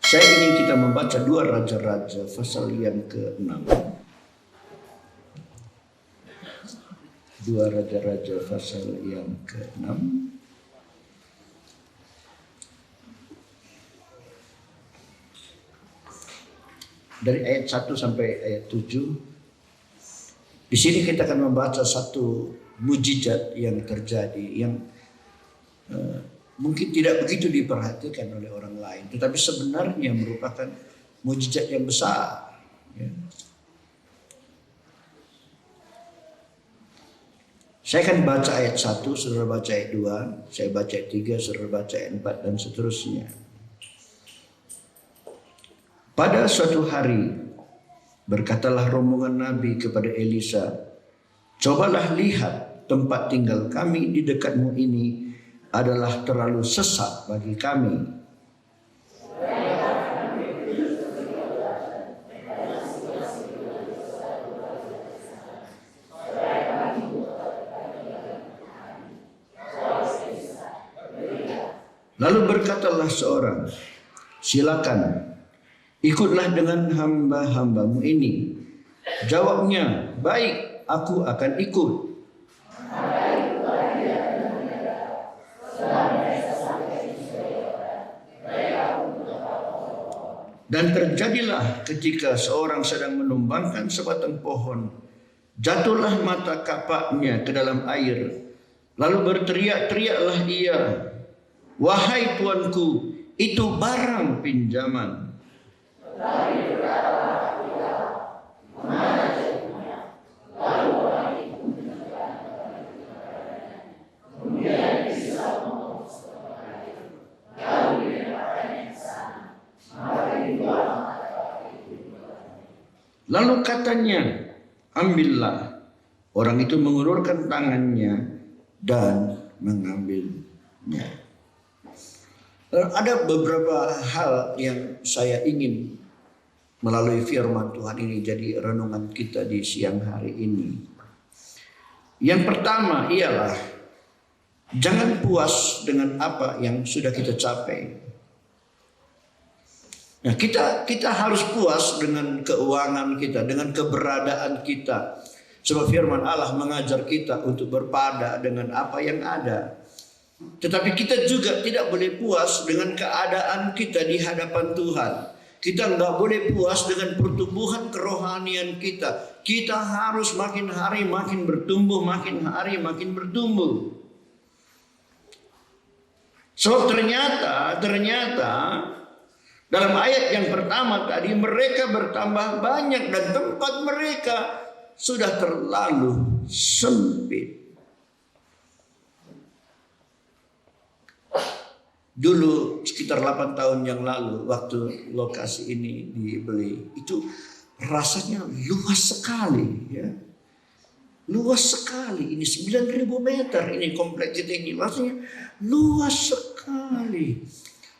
Saya ingin kita membaca 2 Raja-Raja pasal yang ke-6. 2 Raja-Raja pasal yang ke-6. Dari ayat 1 sampai ayat 7. Di sini kita akan membaca satu mujizat yang terjadi yang mungkin tidak begitu diperhatikan oleh orang lain, tetapi sebenarnya merupakan mujizat yang besar. Ya. Saya akan baca ayat 1, saudara baca ayat 2, saya baca ayat 3, saudara baca ayat 4, dan seterusnya. Pada suatu hari, berkatalah rombongan Nabi kepada Elisa, "Cobalah lihat, tempat tinggal kami di dekatmu ini adalah terlalu sesak bagi kami. Lalu berkatalah seorang, silakan, ikutlah dengan hamba-hambamu ini. Jawabnya, baik, aku akan ikut. Dan terjadilah ketika seorang sedang menumbangkan sebatang pohon, jatuhlah mata kapaknya ke dalam air. Lalu berteriak-teriaklah ia, wahai tuanku, itu barang pinjaman. Lalu katanya, ambillah. Orang itu mengulurkan tangannya dan mengambilnya. Ada beberapa hal yang saya ingin melalui firman Tuhan ini jadi renungan kita di siang hari ini. Yang pertama ialah jangan puas dengan apa yang sudah kita capai. Nah, kita harus puas dengan keuangan kita, dengan keberadaan kita. Sebab firman Allah mengajar kita untuk berpada dengan apa yang ada. Tetapi kita juga tidak boleh puas dengan keadaan kita di hadapan Tuhan. Kita nggak boleh puas dengan pertumbuhan kerohanian kita. Kita harus makin hari makin bertumbuh, makin hari makin bertumbuh. So ternyata dalam ayat yang pertama tadi mereka bertambah banyak dan tempat mereka sudah terlalu sempit. Dulu sekitar 8 tahun yang lalu waktu lokasi ini dibeli, itu rasanya luas sekali ya. Luas sekali, ini 9.000 meter ini kompleks kita ini, rasanya luas sekali.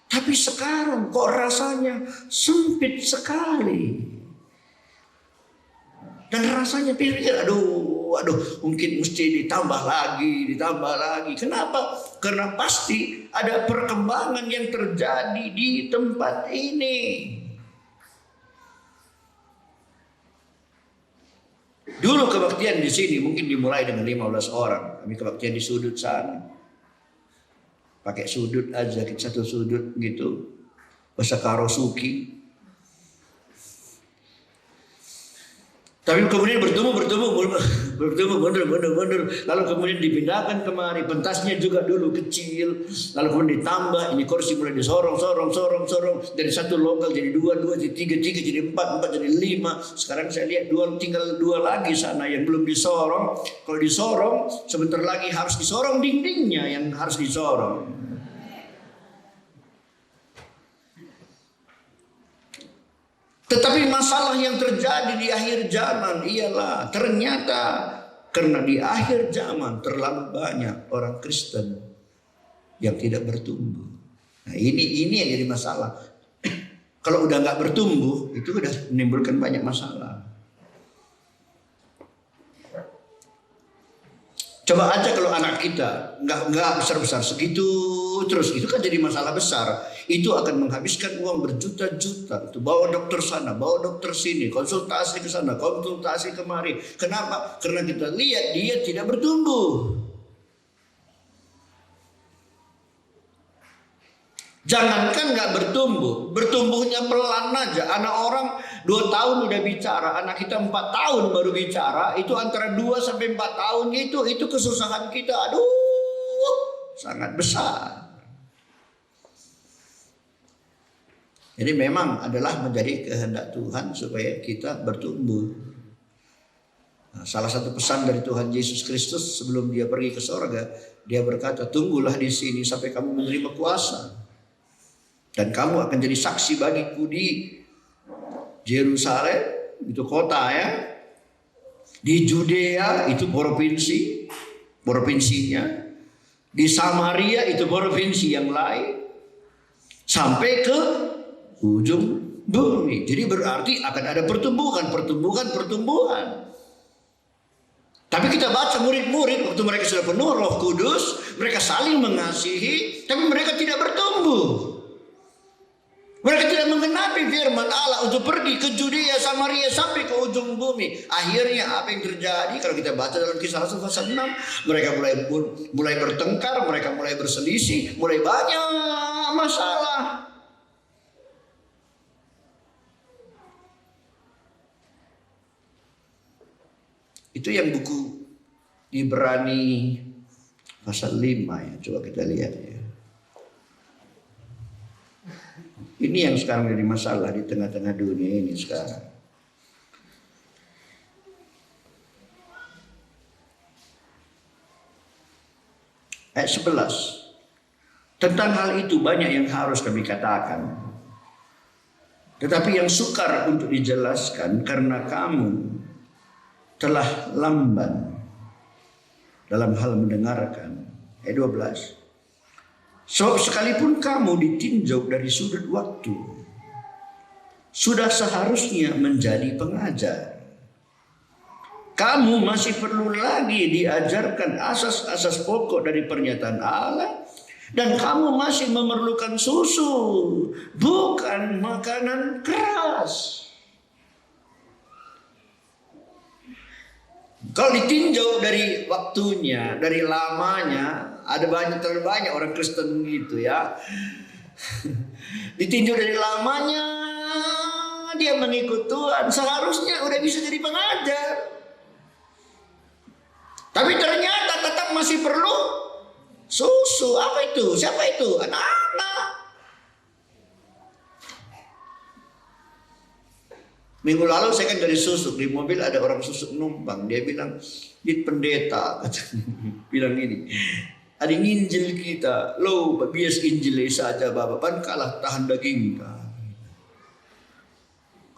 Tapi sekarang kok rasanya sempit sekali. Dan rasanya pikir, aduh, mungkin mesti ditambah lagi. Kenapa? Karena pasti ada perkembangan yang terjadi di tempat ini. Dulu kebaktian di sini mungkin dimulai dengan 15 orang. Kami kebaktian di sudut sana. Pakai sudut aja, satu sudut gitu. Bahasa Karosuki. Tapi kemudian bertumbuh, mundur. Lalu kemudian dipindahkan kemari. Pentasnya juga dulu kecil. Lalu kemudian ditambah. Ini kursi mulai disorong. Dari satu lokal jadi 2, jadi 3, jadi 4, jadi 5. Sekarang saya lihat tinggal 2 lagi sana yang belum disorong. Kalau disorong, sebentar lagi harus disorong dindingnya yang harus disorong. Tetapi masalah yang terjadi di akhir zaman ialah ternyata karena di akhir zaman terlalu banyak orang Kristen yang tidak bertumbuh. Nah ini yang jadi masalah. Kalau udah nggak bertumbuh itu udah menimbulkan banyak masalah. Coba aja kalau anak kita nggak besar-besar segitu terus, itu kan jadi masalah besar. Itu akan menghabiskan uang berjuta-juta. Itu bawa dokter sana, bawa dokter sini, konsultasi ke sana, konsultasi kemari. Kenapa? Karena kita lihat dia tidak bertumbuh. Jangankan nggak bertumbuh, bertumbuhnya pelan aja. Anak orang 2 tahun udah bicara, anak kita 4 tahun baru bicara. Itu antara 2 sampai 4 tahun itu kesusahan kita. Aduh, sangat besar. Jadi memang adalah menjadi kehendak Tuhan supaya kita bertumbuh. Nah, salah satu pesan dari Tuhan Yesus Kristus sebelum dia pergi ke sorga, dia berkata, tunggulah di sini sampai kamu menerima kuasa. Dan kamu akan jadi saksi bagiku di Yerusalem, itu kota ya. Di Judea, itu provinsinya. Di Samaria, itu provinsi yang lain. Sampai ke ujung bumi. Jadi berarti akan ada pertumbuhan. Tapi kita baca murid-murid waktu mereka sudah penuh Roh Kudus, mereka saling mengasihi, tapi mereka tidak bertumbuh. Mereka tidak menggenapi firman Allah untuk pergi ke Judea, Samaria sampai ke ujung bumi. Akhirnya apa yang terjadi? Kalau kita baca dalam Kisah Rasul pasal 6, mereka mulai bertengkar, mereka mulai berselisih, mulai banyak masalah. Itu yang buku Ibrani pasal 5 ya. Coba kita lihat ya. Ini yang sekarang jadi masalah di tengah-tengah dunia ini sekarang. Ayat 11. Tentang hal itu banyak yang harus kami katakan. Tetapi yang sukar untuk dijelaskan karena kamu telah lamban dalam hal mendengarkan. Ayat 12. Sebab sekalipun kamu ditinjau dari sudut waktu, sudah seharusnya menjadi pengajar. Kamu masih perlu lagi diajarkan asas-asas pokok dari pernyataan Allah, dan kamu masih memerlukan susu, bukan makanan keras. Kalau ditinjau dari waktunya, dari lamanya, terlalu banyak orang Kristen gitu ya. Ditinjau dari lamanya, dia mengikut Tuhan, seharusnya udah bisa jadi pengajar. Tapi ternyata tetap masih perlu susu. Apa itu? Siapa itu? Anak-anak. Minggu lalu saya kan dari susuk, di mobil ada orang susuk numpang. Dia bilang, di pendeta, bilang ini, ada nginjil kita, lo bias injil saja bapak, pan kalah tahan daging.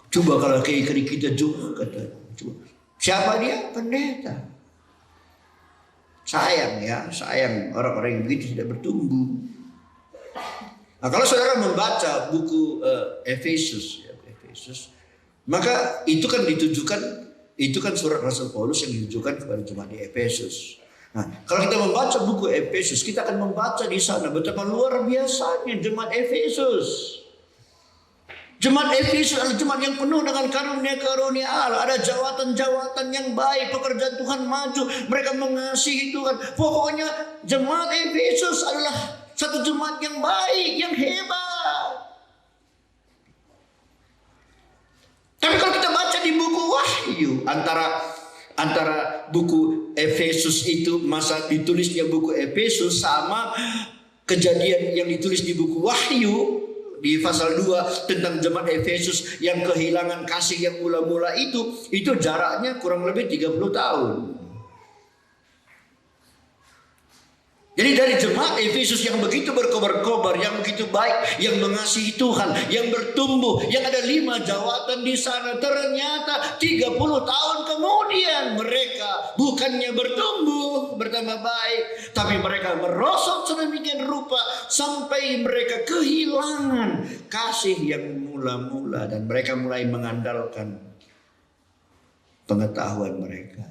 Coba kalau kayak kita juga, kata. Coba. Siapa dia? Pendeta. Sayang ya, sayang orang-orang yang begitu tidak bertumbuh. Nah, kalau saudara membaca buku Efesus, maka itu kan ditujukan, itu kan surat Rasul Paulus yang ditujukan kepada jemaat di Efesus. Nah, kalau kita membaca buku Efesus, kita akan membaca di sana betapa luar biasanya jemaat Efesus. Jemaat Efesus adalah jemaat yang penuh dengan karunia-karunia Allah. Ada jawatan-jawatan yang baik, pekerjaan Tuhan maju, mereka mengasihi Tuhan. Pokoknya jemaat Efesus adalah satu jemaat yang baik, yang hebat. Tapi kalau kita baca di buku Wahyu, antara buku Efesus itu, masa ditulisnya buku Efesus sama kejadian yang ditulis di buku Wahyu di pasal 2 tentang jemaat Efesus yang kehilangan kasih yang mula-mula itu jaraknya kurang lebih 30 tahun. Jadi dari jemaat Efesus yang begitu berkobar-kobar, yang begitu baik, yang mengasihi Tuhan, yang bertumbuh, yang ada 5 jawatan di sana, ternyata 30 tahun kemudian mereka bukannya bertumbuh, bertambah baik, tapi mereka merosot sedemikian rupa sampai mereka kehilangan kasih yang mula-mula dan mereka mulai mengandalkan pengetahuan mereka.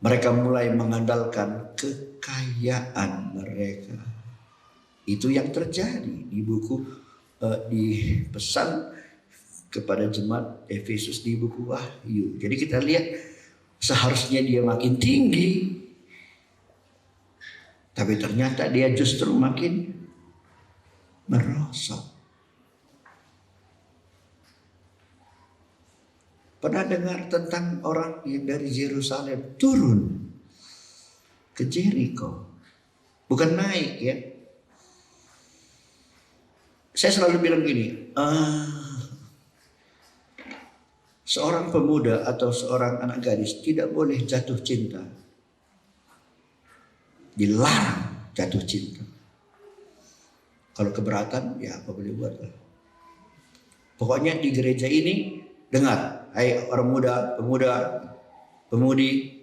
Mereka mulai mengandalkan kekayaan mereka. Itu yang terjadi di buku di pesan kepada jemaat Efesus di buku Wahyu. Jadi kita lihat seharusnya dia makin tinggi, tapi ternyata dia justru makin merosot. Pernah dengar tentang orang yang dari Yerusalem turun ke Jericho? Bukan naik ya. Saya selalu bilang gini, seorang pemuda atau seorang anak gadis tidak boleh jatuh cinta. Dilarang jatuh cinta. Kalau keberatan, ya apa boleh buat lah. Pokoknya di gereja ini, dengar, hai orang muda, pemuda, pemudi,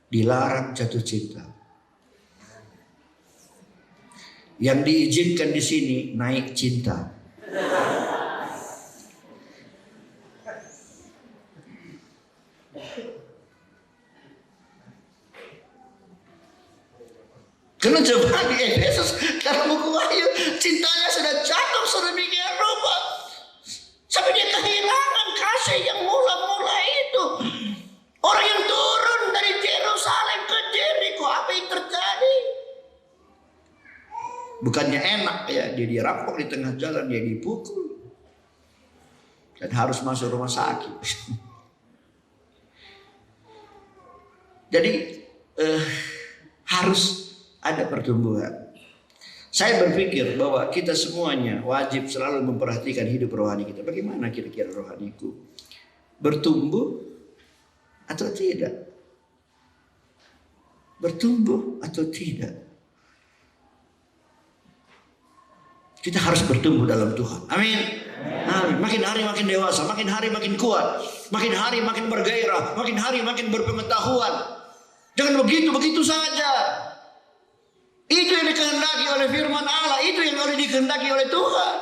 dilarang jatuh cinta. Yang diizinkan di sini naik cinta. Karena jemaat di Efesus dalam buku Wahyu cintanya sudah jatuh sedemikian rupa sampai dia kehilangan kasih yang mula-mula itu. Orang yang turun dari Yerusalem ke Jericho, apa yang terjadi? Bukannya enak ya, dia dirampok di tengah jalan, dia dipukul dan harus masuk rumah sakit. Jadi harus ada pertumbuhan. Saya berpikir bahwa kita semuanya wajib selalu memperhatikan hidup rohani kita. Bagaimana kira-kira rohaniku? Bertumbuh atau tidak? Bertumbuh atau tidak? Kita harus bertumbuh dalam Tuhan. Amin. Amin. Makin hari makin dewasa, makin hari makin kuat, makin hari makin bergairah, makin hari makin berpengetahuan. Jangan begitu saja. Itu yang dikehendaki oleh firman Allah, itu yang harus dikehendaki oleh Tuhan.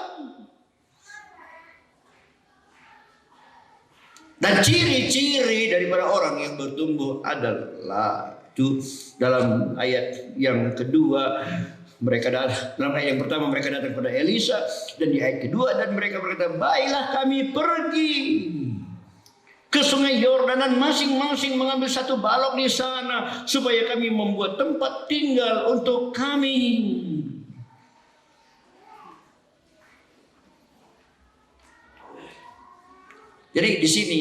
Dan ciri-ciri daripada orang yang bertumbuh adalah itu dalam ayat yang kedua, mereka datang, dalam ayat yang pertama mereka datang kepada Elisa, dan di ayat kedua dan mereka berkata, baiklah kami pergi ke sungai Yordan dan masing-masing mengambil satu balok di sana supaya kami membuat tempat tinggal untuk kami. Jadi di sini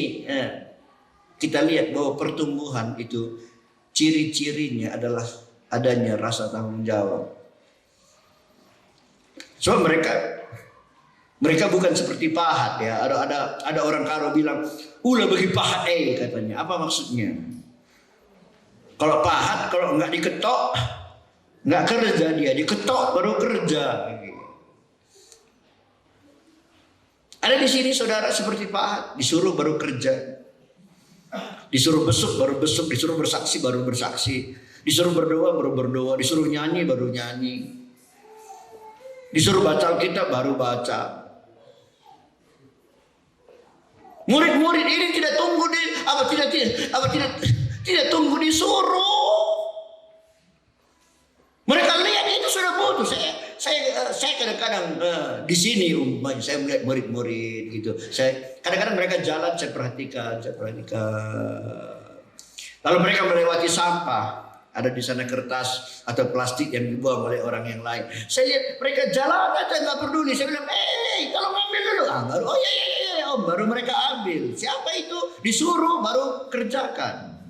kita lihat bahwa pertumbuhan itu ciri-cirinya adalah adanya rasa tanggung jawab. So mereka bukan seperti pahat ya. Ada orang karo bilang, ulah bagi pahat katanya. Apa maksudnya? Kalau pahat kalau nggak diketok nggak kerja dia, diketok baru kerja. Ada di sini saudara seperti pahat, disuruh baru kerja, disuruh besuk baru besuk, disuruh bersaksi baru bersaksi, disuruh berdoa baru berdoa, disuruh nyanyi baru nyanyi, disuruh baca Alkitab baru baca. Murid-murid ini tidak tunggu tidak tunggu disuruh. Mereka lihat itu sudah butuh. Saya kadang-kadang di sini saya melihat murid-murid gitu. Saya kadang-kadang mereka jalan saya perhatikan. Lalu mereka melewati sampah. Ada di sana kertas atau plastik yang dibuang oleh orang yang lain. Saya lihat mereka jalan aja nggak peduli. Saya bilang, kalau ngambil dulu, baru baru mereka ambil. Siapa itu? Disuruh baru kerjakan.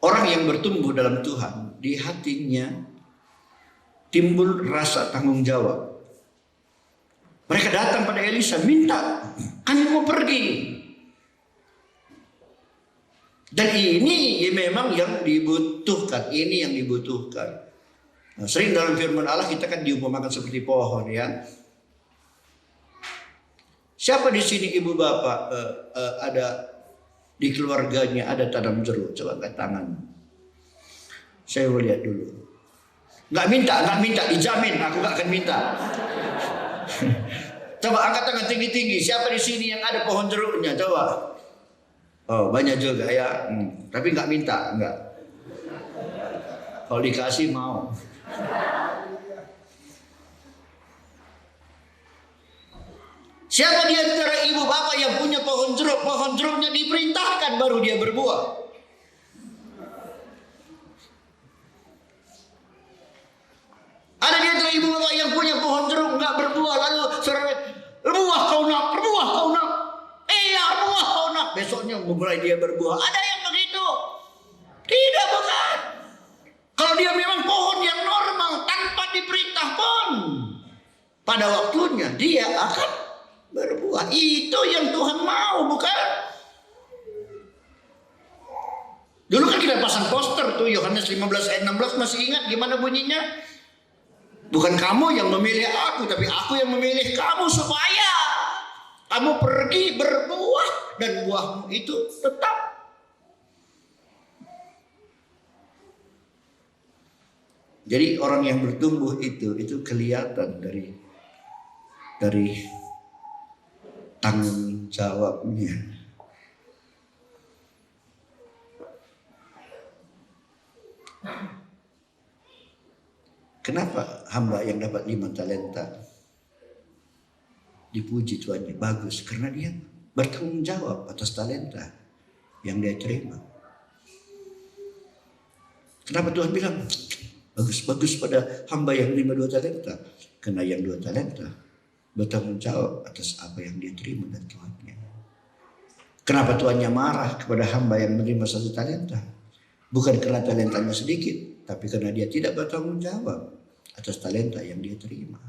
Orang yang bertumbuh dalam Tuhan, di hatinya timbul rasa tanggung jawab. Mereka datang pada Elisa, minta, kami mau pergi. Dan ini memang yang dibutuhkan. Ini yang dibutuhkan. Nah, sering dalam firman Allah kita kan diumpamakan seperti pohon ya. Siapa di sini ibu bapak ada di keluarganya ada tanam jeruk? Coba angkat tangan. Saya mau lihat dulu. Nggak minta, dijamin aku nggak akan minta. Coba angkat tangan tinggi-tinggi. Siapa di sini yang ada pohon jeruknya? Coba. Oh, banyak juga ya. Tapi nggak minta, nggak. Kalau dikasih mau. Siapa di antara ibu bapak yang punya pohon jeruk? Pohon jeruknya diperintahkan baru dia berbuah. Ada di antara ibu bapak yang punya pohon jeruk nggak berbuah, lalu sore berbuah kau nak, berbuah kau nak. Iya berbuah kau nak. Besoknya mulai dia berbuah. Ada yang begitu? Tidak, bukan. Kalau dia memang pohon yang normal tanpa diperintah pun, pada waktunya dia akan berbuah. Itu yang Tuhan mau, bukan? Dulu kan kita pasang poster tuh, Yohanes 15 ayat 16, masih ingat gimana bunyinya? Bukan kamu yang memilih aku, tapi aku yang memilih kamu supaya kamu pergi berbuah dan buahmu itu tetap. Jadi orang yang bertumbuh itu kelihatan dari tanggung jawabnya. Kenapa hamba yang dapat 5 talenta dipuji Tuhannya? Bagus, karena dia bertanggung jawab atas talenta yang dia terima. Kenapa Tuhan bilang bagus pada hamba yang 2 talenta? Karena yang 2 talenta bertanggung jawab atas apa yang dia terima dari Tuhannya. Kenapa Tuhannya marah kepada hamba yang menerima 1 talenta? Bukan karena talentanya sedikit, tapi karena dia tidak bertanggung jawab atas talenta yang dia terima.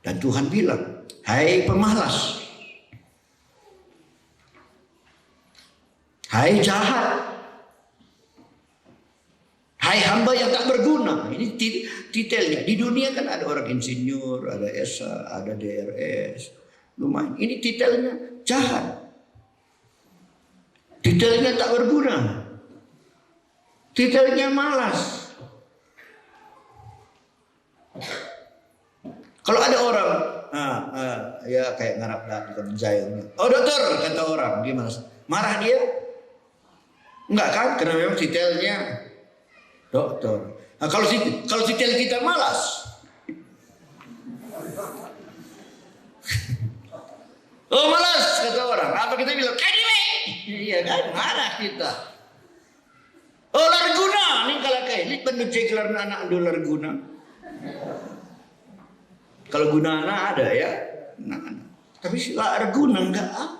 Dan Tuhan bilang, hai pemalas, hai jahat, hai hamba yang tak berguna. Ini titelnya. Di dunia kan ada orang insinyur, ada ESA, ada DRS. Lumayan. Ini titelnya jahat. Titelnya tak berguna. Titelnya malas. Kalau ada orang, ya kayak ngarap bukan jahilnya. Oh dokter, kata orang, gimana? Marah dia? Enggak kan? Karena memang titelnya dokter. Nah, kalau titel kita malas, oh malas kata orang. Apa kita bilang? Kadime. Iya kan? Marah kita. Oh larguna, nih kalau kayak ini penujai kelar anak ando larguna. Kalau gunana ada ya, nah, tapi larguna enggak ada.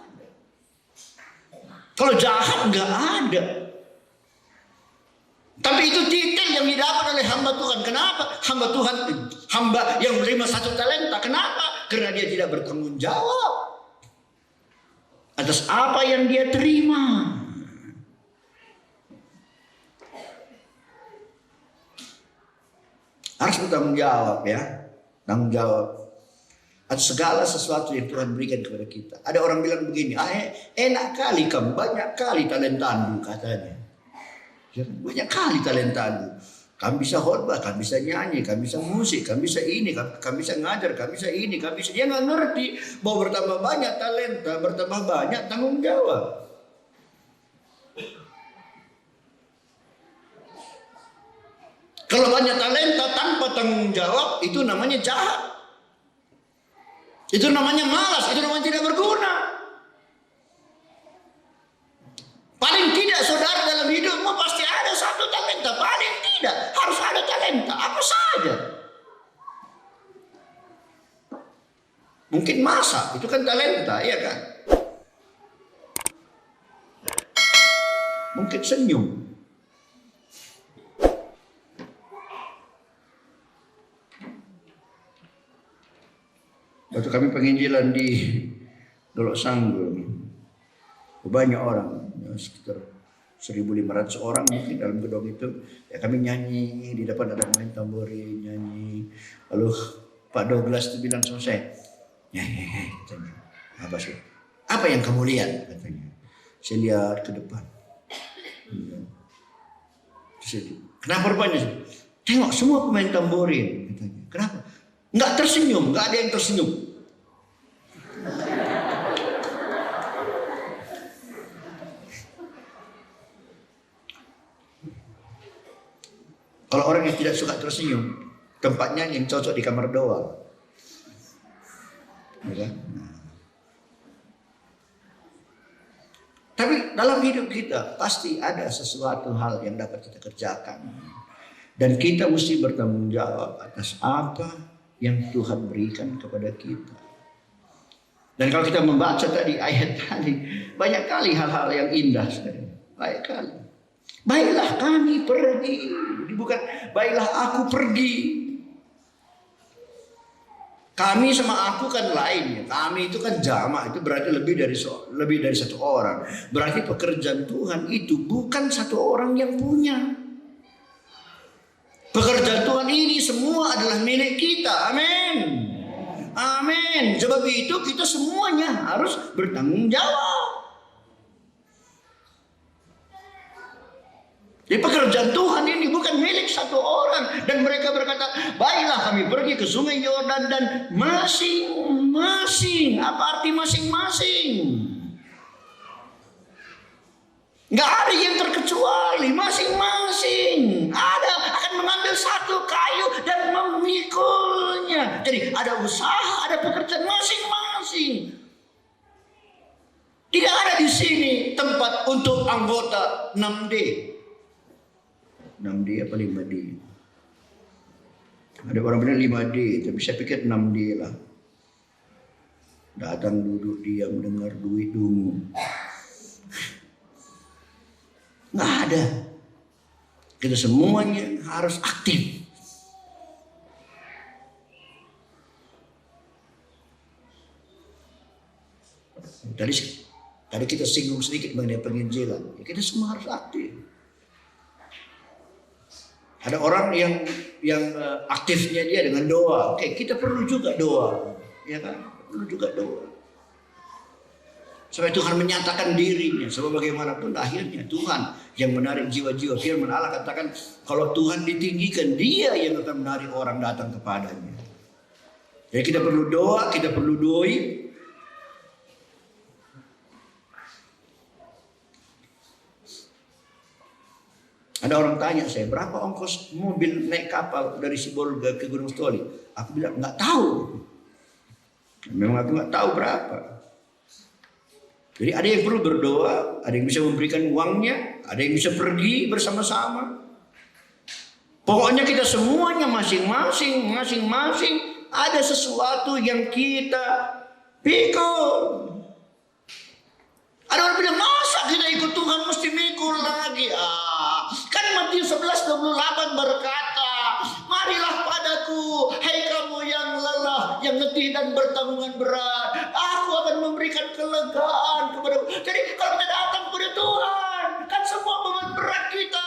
Kalau jahat enggak ada. Tapi itu titel yang didapat oleh hamba Tuhan. Kenapa? Hamba yang menerima 1 talenta. Kenapa? Karena dia tidak bertanggung jawab atas apa yang dia terima. Harus bertanggung jawab ya. Tanggung jawab atas segala sesuatu yang Tuhan berikan kepada kita. Ada orang bilang begini, enak kali kamu, banyak kali talentamu katanya. Banyak kali talentamu. Kamu bisa khotbah, kamu bisa nyanyi, kamu bisa musik, kamu bisa ini, kamu bisa ngajar, kamu bisa ini, kamu bisa. Dia nggak ngerti bahwa bertambah banyak talenta, bertambah banyak tanggung jawab. Kalau banyak talenta tanpa tanggung jawab, itu namanya jahat. Itu namanya malas, itu namanya tidak berguna. Paling tidak saudara dalam hidupmu pasti ada 1 talenta. Paling tidak harus ada talenta, apa saja. Mungkin masak, itu kan talenta, ya kan? Mungkin senyum. Waktu kami penginjilan di Dolok Sanggul, banyak orang, sekitar 1.500 orang mungkin dalam gedung itu. Ya kami nyanyi, di depan ada main tamborin, nyanyi. Lalu Pak Douglas itu bilang sama saya, katanya, apa sih? Apa yang kamu lihat? Katanya. Saya lihat ke depan. Kenapa rupanya? Tengok semua pemain tamborin, katanya. Kenapa? Nggak tersenyum, nggak ada yang tersenyum. Kalau orang yang tidak suka tersenyum, tempatnya yang cocok di kamar doang. Ya kan? Tapi dalam hidup kita pasti ada sesuatu hal yang dapat kita kerjakan. Dan kita mesti bertanggung jawab atas apa yang Tuhan berikan kepada kita. Dan kalau kita membaca tadi ayat tadi, banyak kali hal-hal yang indah sekali. Banyak kali. Baiklah kami pergi. Bukan baiklah aku pergi. Kami sama aku kan lain ya. Kami itu kan jamak, itu berarti lebih dari satu orang. Berarti pekerjaan Tuhan itu bukan satu orang yang punya. Pekerjaan Tuhan ini semua adalah milik kita. Amin. Amin. Sebab itu kita semuanya harus bertanggung jawab. Jadi pekerjaan Tuhan ini bukan milik satu orang. Dan mereka berkata, baiklah kami pergi ke sungai Yordan dan masing-masing. Apa arti masing-masing? Nggak ada yang terkecuali, masing-masing. Ada akan mengambil satu kayu dan memikulnya. Jadi ada usaha, ada pekerjaan masing-masing. Tidak ada di sini tempat untuk anggota 6D. 6D apa 5D? Ada orang bilang 5D, tapi saya pikir 6D lah. Datang duduk diam dengar duit dungu. Nggak ada. Kita semuanya harus aktif. Tadi kita singgung sedikit mengenai penginjilan. Ya, kita semua harus aktif. Ada orang yang aktifnya dia dengan doa. Oke, kita perlu juga doa, ya kan? Perlu juga doa. Supaya Tuhan menyatakan dirinya. Sebab bagaimanapun akhirnya Tuhan yang menarik jiwa-jiwa. Firman Allah katakan kalau Tuhan ditinggikan, Dia yang akan menarik orang datang kepadanya. Jadi kita perlu doa, kita perlu doi. Ada orang tanya saya, berapa ongkos mobil naik kapal dari Sibolga ke Gunung Stoli? Aku bilang nggak tahu. Memang aku nggak tahu berapa. Jadi ada yang perlu berdoa, ada yang bisa memberikan uangnya, ada yang bisa pergi bersama-sama. Pokoknya kita semuanya masing-masing ada sesuatu yang kita pikul. Ada orang bilang, masa kita ikut Tuhan mesti mikul lagi? Kan Matius 11:28 berkata, marilah padaku, hai kamu yang lelah, yang letih dan bertanggungan berat. Aku akan memberikan kelegaan kepadamu. Jadi kalau kita datang kepada Tuhan, kan semua beban berat kita,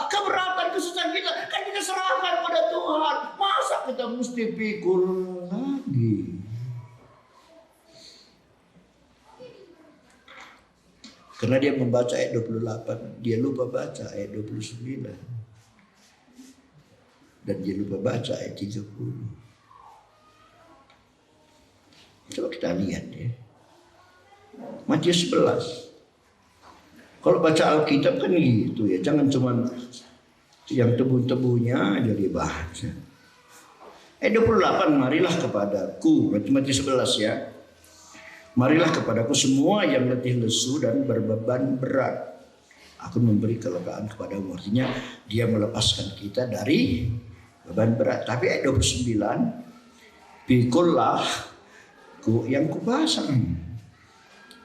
keberatan, kesusahan kita, kan kita serahkan pada Tuhan. Masa kita mesti pikul lagi? Karena dia membaca ayat 28, dia lupa baca ayat 29. Dan dia lupa baca ayat 30. Coba kita lihat ya. Matius 11. Kalau baca Alkitab kan gitu ya. Jangan cuma yang tebu-tebunya aja dibaca. Ayat 28, marilah kepadaku. Matius 11 ya. Marilah kepadaku semua yang letih lesu dan berbeban berat. Aku memberi kelegaan kepadamu. Artinya dia melepaskan kita dari beban berat. Tapi ayat 29, pikullah yang kupasang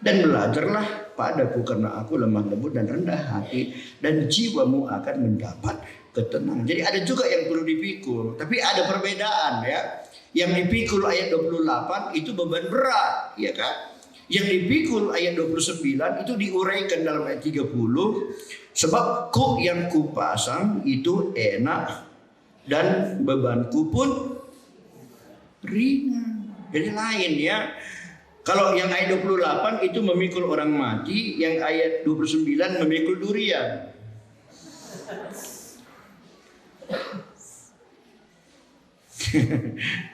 dan belajarlah padaku karena aku lemah lembut dan rendah hati, dan jiwamu akan mendapat ketenangan. Jadi ada juga yang perlu dipikul, tapi ada perbedaan ya. Yang dipikul ayat 28 itu beban berat, ya kan? Yang dipikul ayat 29 itu diuraikan dalam ayat 30, sebab yang kupasang itu enak dan bebanku pun ringan. Jadi lain ya. Kalau yang ayat 28 itu memikul orang mati, yang ayat 29 memikul durian.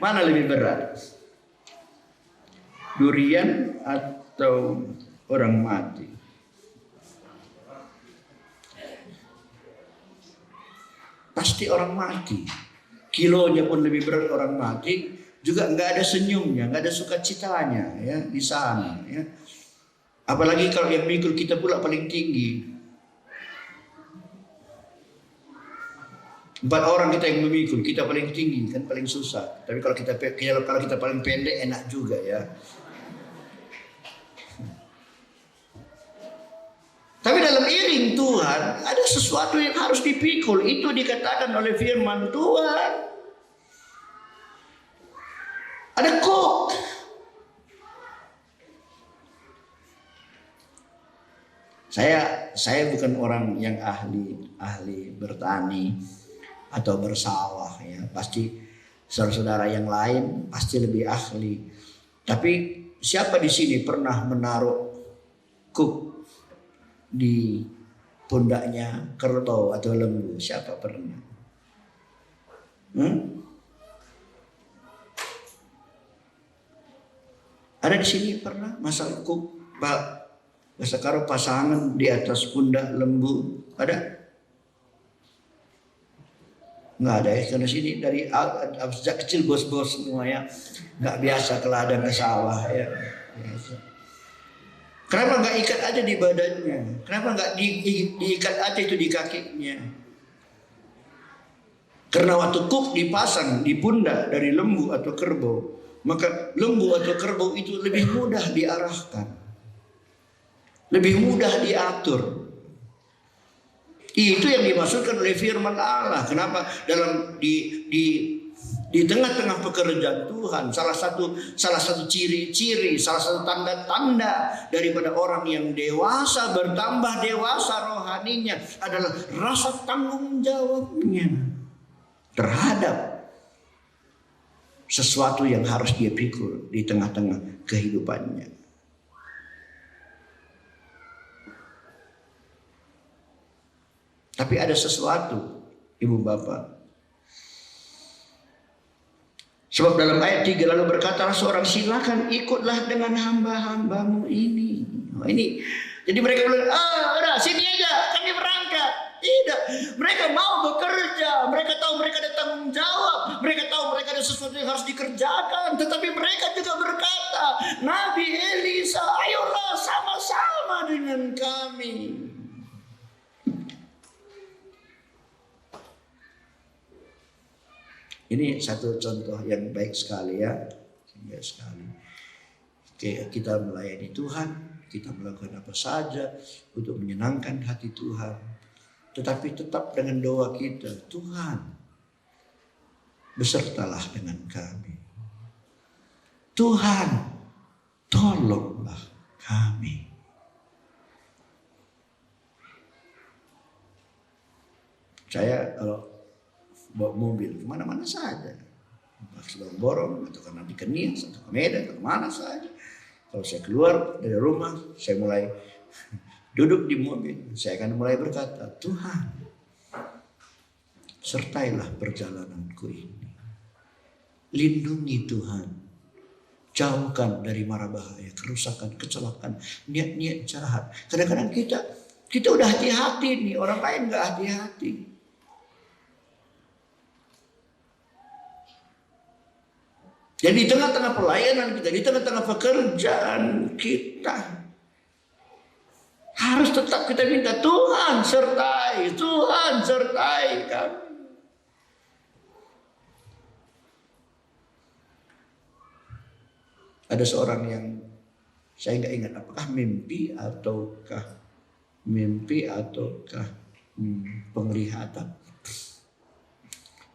Mana lebih berat? Durian atau orang mati? Pasti pasti orang mati. Kilonya pun lebih berat orang mati, juga nggak ada senyumnya, nggak ada sukacitanya ya di sana ya. Apalagi kalau yang mikul kita pula paling tinggi. 4 orang kita yang memikul, kita paling tinggi kan paling susah. Tapi kalau kita paling pendek enak juga ya. Tapi dalam iring Tuhan ada sesuatu yang harus dipikul. Itu dikatakan oleh firman Tuhan. Ada kok. Saya bukan orang yang ahli bertani atau bersawah ya. Pasti saudara-saudara yang lain pasti lebih ahli. Tapi siapa di sini pernah menaruh kuk di pundaknya kerbau atau lembu? Siapa pernah? Ada di sini pernah masang kuk sekarang pasangan di atas pundak lembu? Ada? Nggak ada ya. Karena sini dari sejak kecil bos-bos semua ya, nggak biasa ke ladang ke sawah ya. Biasa. Kenapa nggak ikat aja di badannya? Kenapa nggak diikat aja itu di kakinya? Karena waktu kuk dipasang di pundak dari lembu atau kerbau, maka lembu atau kerbau itu lebih mudah diarahkan, lebih mudah diatur. Itu yang dimaksudkan oleh firman Allah. Kenapa dalam di tengah-tengah pekerjaan Tuhan, salah satu ciri-ciri, salah satu tanda-tanda daripada orang yang dewasa, bertambah dewasa rohaninya adalah rasa tanggung jawabnya terhadap sesuatu yang harus dia pikul di tengah-tengah kehidupannya. Tapi ada sesuatu, Ibu Bapak. Sebab dalam ayat 3 lalu berkatalah seorang, silakan ikutlah dengan hamba-hambamu ini. Nah, ini. Jadi mereka bilang, udah sini aja, kami berangkat. Tidak, mereka mau bekerja. Mereka tahu mereka ada tanggung jawab. Mereka tahu mereka ada sesuatu yang harus dikerjakan. Tetapi mereka juga berkata, Nabi Elisa, ayolah sama-sama dengan kami. Ini satu contoh yang baik sekali ya. Baik sekali. Kita melayani Tuhan, kita melakukan apa saja untuk menyenangkan hati Tuhan. Tetapi tetap dengan doa kita, Tuhan, besertalah dengan kami. Tuhan, tolonglah kami. Saya kalau bawa mobil kemana-mana saja, Sedang Borong atau karena di Kenias atau ke Medan atau kemana saja. Kalau saya keluar dari rumah, saya mulai duduk di mobil, saya akan mulai berkata, Tuhan, sertailah perjalananku ini. Lindungi Tuhan, jauhkan dari mara bahaya, kerusakan, kecelakaan, niat-niat jahat. Kadang-kadang kita udah hati-hati nih, orang lain nggak hati-hati. Jadi di tengah-tengah pelayanan kita, di tengah-tengah pekerjaan kita, harus tetap kita minta Tuhan sertai kami. Ada seorang yang saya nggak ingat apakah mimpi ataukah penglihatan.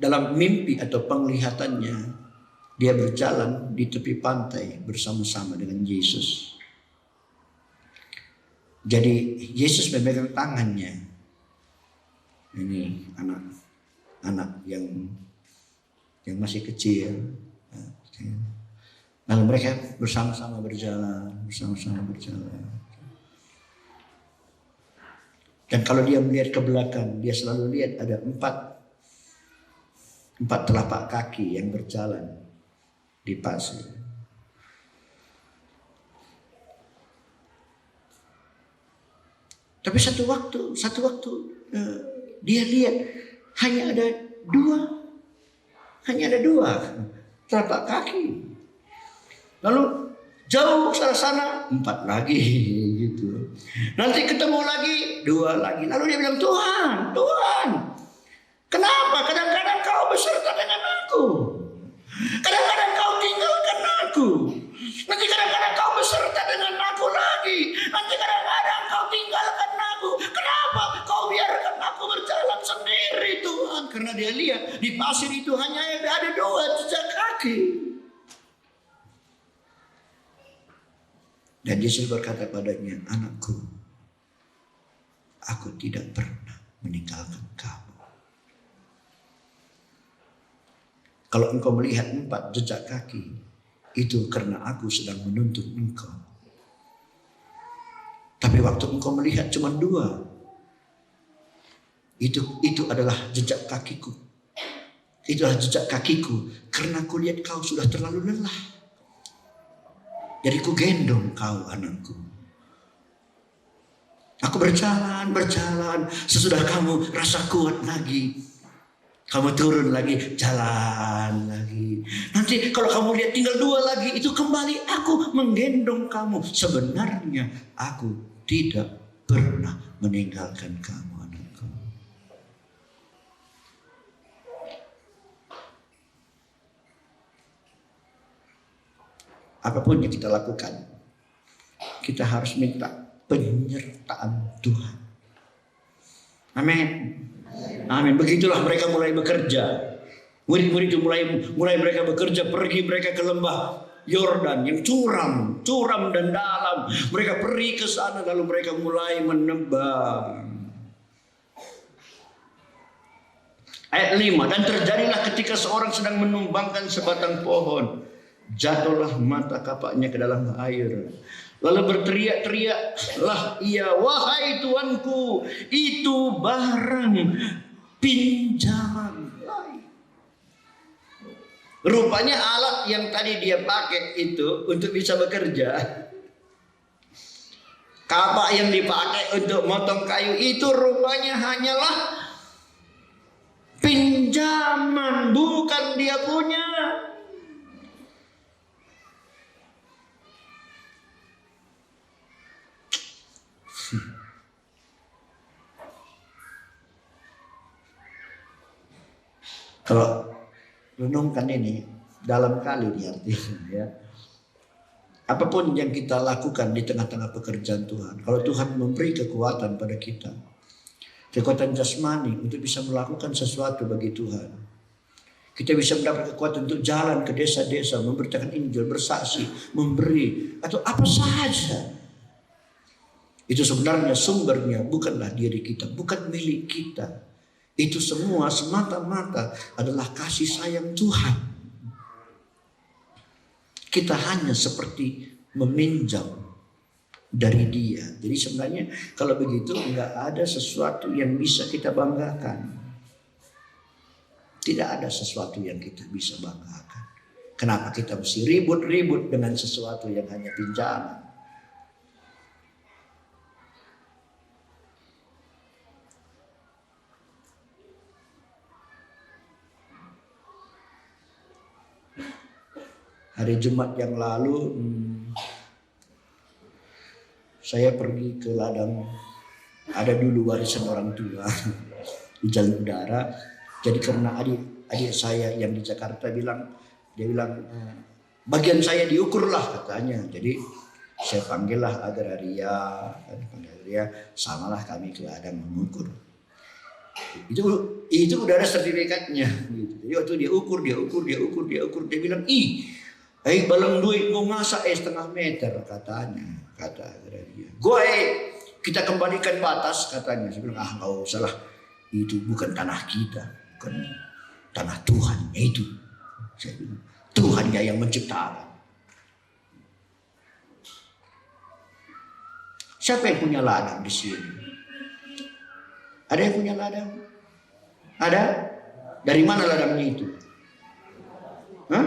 Dalam mimpi atau penglihatannya, dia berjalan di tepi pantai bersama-sama dengan Yesus. Jadi Yesus memegang tangannya. Ini anak yang masih kecil. Lalu mereka bersama-sama berjalan. Dan kalau dia melihat ke belakang, dia selalu lihat ada empat telapak kaki yang berjalan di pasir. Tapi satu waktu dia lihat hanya ada dua. Hanya ada dua telapak kaki. Lalu jauh ke sana 4 lagi gitu. Nanti ketemu lagi 2 lagi. Lalu dia bilang, Tuhan, Tuhan, kenapa kadang-kadang kau beserta dengan aku? Kadang-kadang kau tinggalkan aku. Nanti kadang-kadang kau beserta dengan aku lagi. Nanti kadang-kadang kau tinggalkan aku. Kenapa kau biarkan aku berjalan sendiri, Tuhan? Karena dia lihat di pasir itu hanya ada 2 jejak kaki. Dan Yesus berkata padanya, anakku, aku tidak pernah meninggalkan kamu. Kalau engkau melihat 4 jejak kaki, itu karena aku sedang menuntun engkau. Tapi waktu engkau melihat cuma 2, itu adalah jejak kakiku. Itulah jejak kakiku, karena aku lihat kau sudah terlalu lelah. Jadi ku gendong kau, anakku. Aku berjalan. Sesudah kamu rasa kuat lagi, kamu turun lagi, jalan lagi. Nanti kalau kamu lihat tinggal 2 lagi, itu kembali aku menggendong kamu. Sebenarnya aku tidak pernah meninggalkan kamu, anakku. Apapun yang kita lakukan, kita harus minta penyertaan Tuhan. Amin. Amin. Begitulah mereka mulai bekerja. Murid-murid itu mulai mereka bekerja, pergi mereka ke lembah Yordan yang curam dan dalam. Mereka pergi ke sana, lalu mereka mulai menebang. Ayat 5, dan terjadilah ketika seorang sedang menumbangkan sebatang pohon, jatuhlah mata kapaknya ke dalam air. Lalu berteriak-teriaklah ia, wahai tuanku, itu barang pinjaman. Rupanya alat yang tadi dia pakai itu untuk bisa bekerja, kapak yang dipakai untuk motong kayu itu rupanya hanyalah pinjaman, bukan dia punya. Kalau renungkan ini dalam kali nih artinya ya. Apapun yang kita lakukan di tengah-tengah pekerjaan Tuhan, kalau Tuhan memberi kekuatan pada kita, kekuatan jasmani untuk bisa melakukan sesuatu bagi Tuhan, kita bisa mendapat kekuatan untuk jalan ke desa-desa, memberitakan Injil, bersaksi, memberi, atau apa saja. Itu sebenarnya sumbernya bukanlah diri kita, bukan milik kita. Itu semua semata-mata adalah kasih sayang Tuhan. Kita hanya seperti meminjam dari Dia. Jadi sebenarnya kalau begitu nggak ada sesuatu yang bisa kita banggakan. Tidak ada sesuatu yang kita bisa banggakan. Kenapa kita mesti ribut-ribut dengan sesuatu yang hanya pinjaman? Hari Jumat yang lalu saya pergi ke ladang. Ada dulu warisan orang tua di Jalan Udara. Jadi karena adik saya yang di Jakarta dia bilang bagian saya diukurlah katanya. Jadi saya panggillah agraria, samalah kami ke ladang mengukur. Itu udah ada sertifikatnya gitu. Jadi waktu dia ukur, dia bilang, balang duit gue masa 1,5 meter katanya, kata dia. Gue kita kembalikan batas katanya. Saya bilang nggak usah lah, itu bukan tanah kita, bukan tanah Tuhan itu. Saya bilang Tuhan yang menciptakan. Siapa yang punya ladang di sini? Ada yang punya ladang? Ada? Dari mana ladangnya itu? Hah?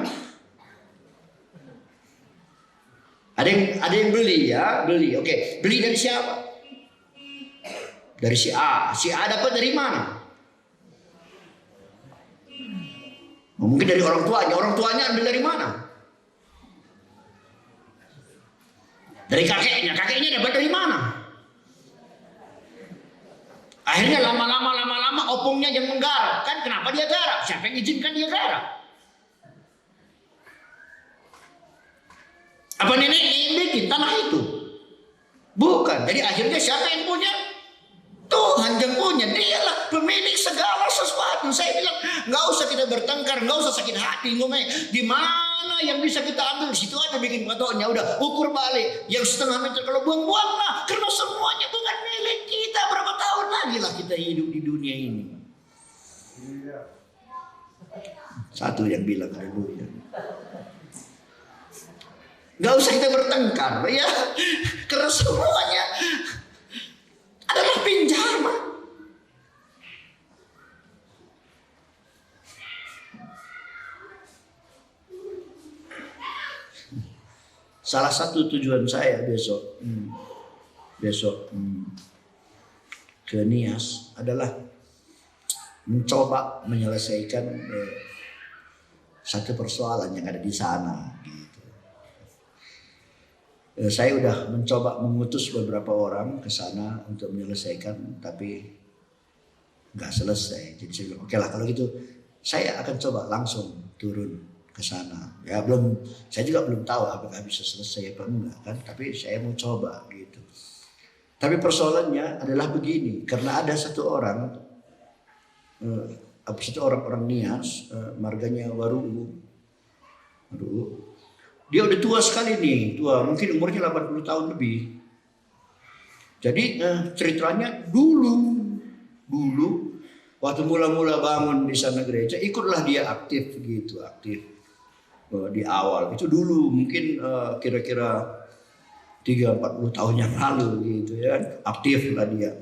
Ada yang beli ya, beli. Oke, beli dari siapa? Dari si A. Si A dapat dari mana? Mungkin dari orang tuanya. Orang tuanya ambil dari mana? Dari kakeknya. Kakeknya dapat dari mana? Akhirnya lama-lama opungnya yang menggarap. Kan kenapa dia garap? Siapa yang izinkan dia garap? Apa neneknya yang bikin tanah itu? Bukan. Jadi akhirnya siapa yang punya? Tuhan yang punya. Dialah pemilik segala sesuatu. Saya bilang nggak usah kita bertengkar, nggak usah sakit hati. Di mana yang bisa kita ambil, di situ ada bikin patokannya. Udah ukur balik. Yang setengah meter kalau buang-buang lah, karena semuanya bukan milik kita. Berapa tahun lagi lah kita hidup di dunia ini? Satu yang bilang haleluya. Nggak usah kita bertengkar ya, karena semuanya adalah pinjaman. Salah satu tujuan saya besok ke Nias adalah mencoba menyelesaikan satu persoalan yang ada di sana. Saya udah mencoba mengutus beberapa orang ke sana untuk menyelesaikan, tapi nggak selesai. Jadi saya bilang, oke lah kalau gitu saya akan coba langsung turun ke sana. Ya saya juga belum tahu apakah bisa selesai apa enggak kan, tapi saya mau coba gitu. Tapi persoalannya adalah begini, karena ada satu orang orang Nias, marganya Waru. Dia udah tua sekali nih, mungkin umurnya 80 tahun lebih. Jadi ceritanya dulu waktu mula-mula bangun di sana gereja, ikutlah dia aktif di awal. Itu dulu mungkin kira-kira 30-40 tahun yang lalu gitu ya, aktif lah dia.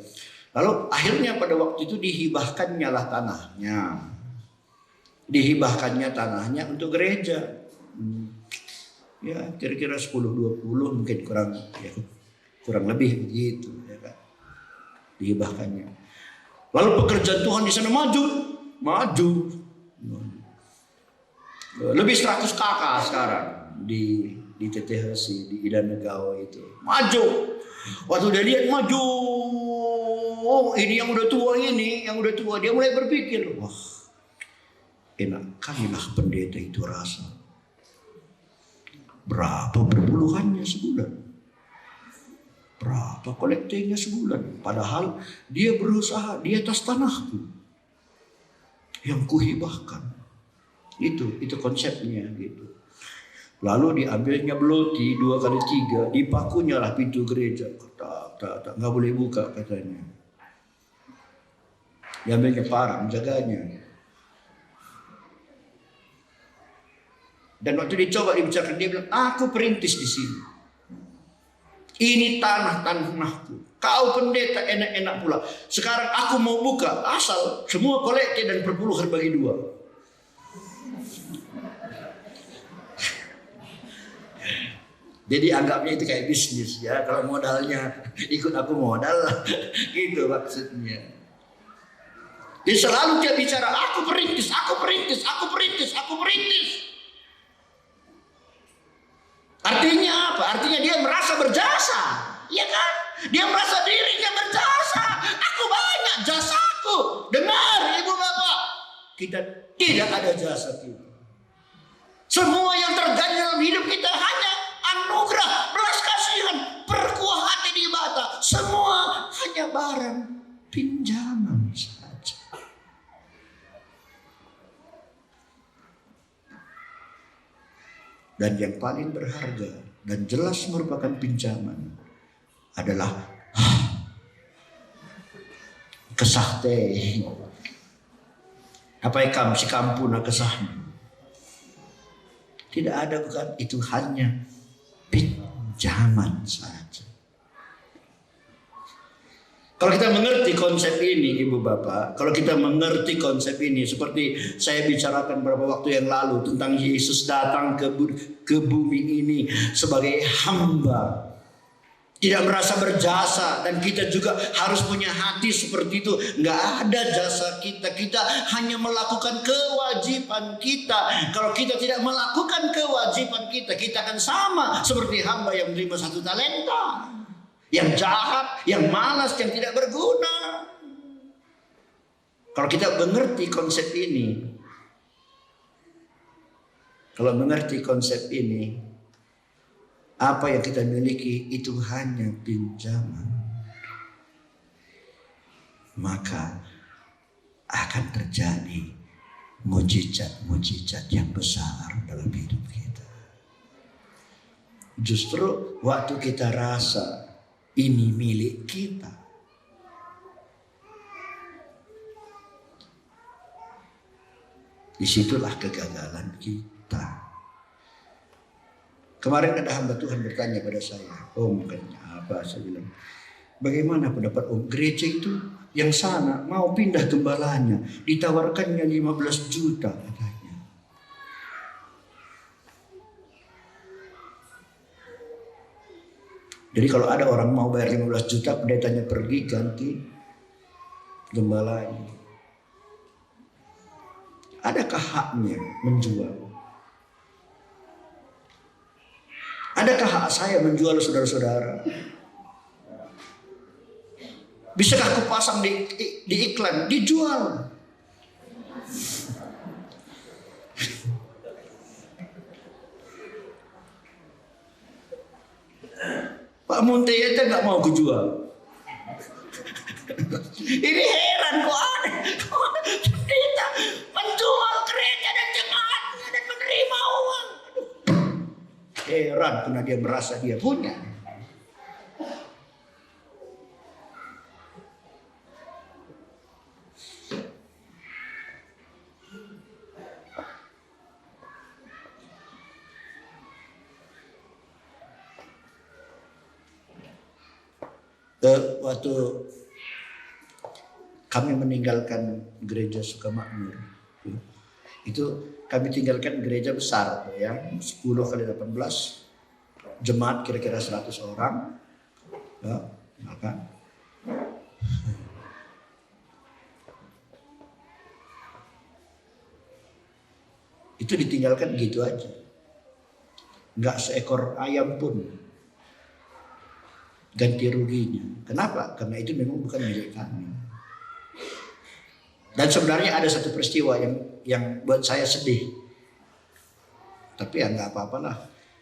Lalu akhirnya pada waktu itu dihibahkannya tanahnya untuk gereja. Ya kira-kira 10-20 mungkin kurang lebih begitu ya kan, dihibahkannya. Lalu pekerjaan Tuhan di sana maju lebih 100 kakak sekarang di TTHC di Ida Negawa itu maju. Waktu dia lihat maju, ini yang udah tua dia mulai berpikir, wah enak kalilah pendeta itu rasa. Berapa perpuluhannya sebulan? Berapa kolektenya sebulan? Padahal dia berusaha di atas tanahku yang kuhibahkan. Itu konsepnya gitu. Lalu diambilnya beloti 2 kali 3, dipakunya lah pintu gereja. Tak, nggak boleh buka katanya. Diambilnya parang, menjaganya. Dan waktu dicoba dibicarakan, dia bilang, aku perintis di sini. Ini tanahku. Kau pendeta enak-enak pula. Sekarang aku mau buka, asal semua kolekte dan perpuluhan bagi 2. Jadi anggapnya itu kayak bisnis ya. Kalau modalnya ikut aku modal, gitu maksudnya. Jadi selalu dia bicara, aku perintis. Artinya apa? Artinya dia merasa berjasa, ya kan? Dia merasa dirinya berjasa. Aku banyak jasaku. Dengar ibu bapak, kita tidak ada jasa kita. Semua yang terjadi dalam hidup kita hanya anugerah, belas kasihan, perkuah hati di bata. Semua hanya barang pinjaman saja. Dan yang paling berharga dan jelas merupakan pinjaman adalah kesah teh. Apa ikam si kampuna kesahnya? Tidak ada, bukan, itu hanya pinjaman saja. Kalau kita mengerti konsep ini ibu bapak, kalau kita mengerti konsep ini seperti saya bicarakan beberapa waktu yang lalu tentang Yesus datang ke bumi ini sebagai hamba tidak merasa berjasa, dan kita juga harus punya hati seperti itu. Nggak ada jasa kita, kita hanya melakukan kewajiban kita. Kalau kita tidak melakukan kewajiban kita, kita akan sama seperti hamba yang menerima 1 talenta, yang jahat, yang malas, yang tidak berguna. Kalau kita mengerti konsep ini, apa yang kita miliki itu hanya pinjaman, maka akan terjadi mujizat-mujizat yang besar dalam hidup kita. Justru waktu kita rasa ini milik kita, disitulah kegagalan kita. Kemarin ada hamba Tuhan bertanya pada saya, Om, katanya apa? Saya bilang, bagaimana pendapat Om? Gereja itu yang sana mau pindah gembalanya, ditawarkannya 15 juta katanya. Jadi kalau ada orang mau bayar 15 juta, pendetanya pergi ganti gembalanya. Adakah haknya menjual? Adakah hak saya menjual, saudara-saudara? Bisakah aku pasang di iklan, dijual? Pak Munte aja nggak mau kujual. Ini heran, kok aneh. Kita menjual gereja dan jemaatnya dan menerima uang. Heran karena dia merasa dia punya. Waktu kami meninggalkan gereja Sukamakmur, itu kami tinggalkan gereja besar ya, 10 kali 18, jemaat kira-kira 100 orang ya, maka itu ditinggalkan gitu aja, nggak seekor ayam pun ganti ruginya. Kenapa? Karena itu memang bukan milik kami. Dan sebenarnya ada satu peristiwa yang buat saya sedih. Tapi ya nggak apa-apalah.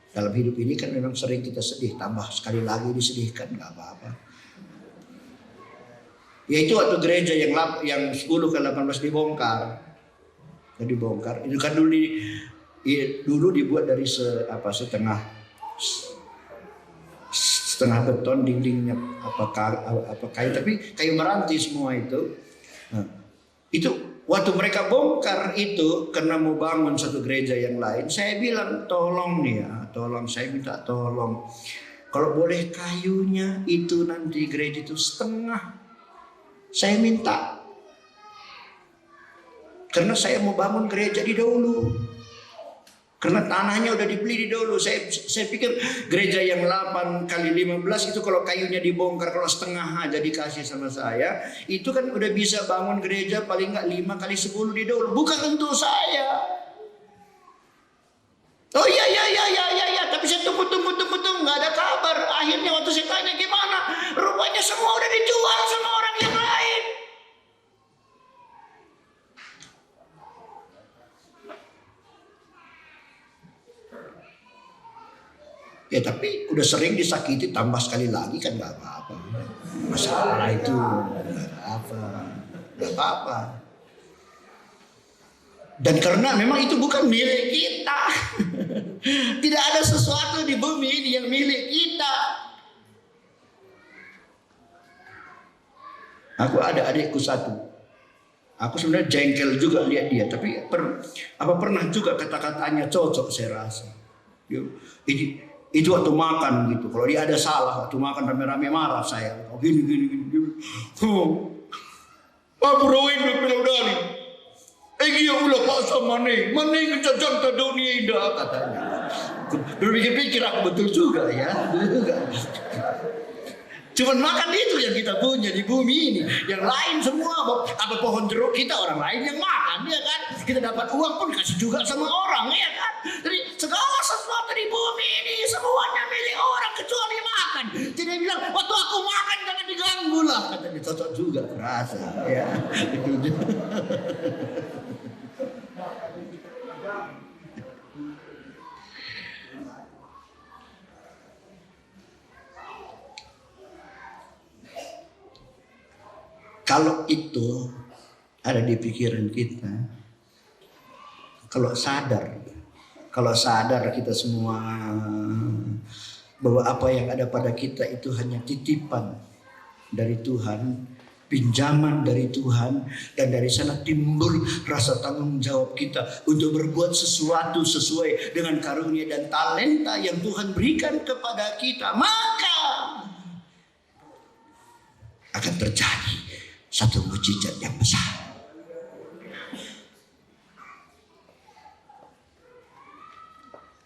Dalam hidup ini kan memang sering kita sedih, tambah sekali lagi disedihkan, nggak apa-apa. Yaitu waktu gereja yang 10 ke 18 dibongkar. Jadi dibongkar. Itu kan dulu dibuat dari setengah beton, dindingnya kayu, tapi kayu meranti semua itu. Nah, itu waktu mereka bongkar itu karena mau bangun satu gereja yang lain, saya bilang tolong nih ya, saya minta tolong, kalau boleh kayunya itu nanti gereja itu setengah, saya minta, karena saya mau bangun gereja di dahulu. Karena tanahnya udah dibeli di dahulu. Saya pikir gereja yang 8 kali 15 itu kalau kayunya dibongkar, kalau setengah aja dikasih sama saya, itu kan udah bisa bangun gereja paling nggak 5 kali 10 di dahulu. Bukan untuk saya. Oh iya, tapi saya tunggu, nggak ada kabar. Akhirnya waktu saya tanya gimana, rupanya semua udah dijual sama orang yang lain. Ya tapi udah sering disakiti, tambah sekali lagi kan nggak apa-apa. Masalah itu nggak apa-apa. Dan karena memang itu bukan milik kita, tidak ada sesuatu di bumi ini yang milik kita. Aku ada adikku satu. Aku sebenarnya jengkel juga lihat dia, tapi pernah juga kata-katanya cocok saya rasa. Itu waktu makan gitu. Kalau dia ada salah waktu makan rame-rame marah saya. Oh, gini. Aku rawin berbeda dali. Egi ulah paksa mane ngejajang ke dunia indah katanya. Berpikir-pikir aku betul juga ya. Cuman makan itu yang kita punya di bumi ini. Yang lain semua, apa pohon jeruk kita orang lain yang makan, ya kan? Kita dapat uang pun kasih juga sama orang, ya kan? Jadi segala sesuatu di bumi ini semuanya milik orang kecuali makan. Jadi dia bilang, waktu aku makan jangan diganggu lah. Katanya cocok juga rasa, ya. Kalau itu ada di pikiran kita, kalau sadar kita semua bahwa apa yang ada pada kita itu hanya titipan dari Tuhan, pinjaman dari Tuhan, dan dari sana timbul rasa tanggung jawab kita untuk berbuat sesuatu sesuai dengan karunia dan talenta yang Tuhan berikan kepada kita, maka akan terjadi satu mujizat yang besar.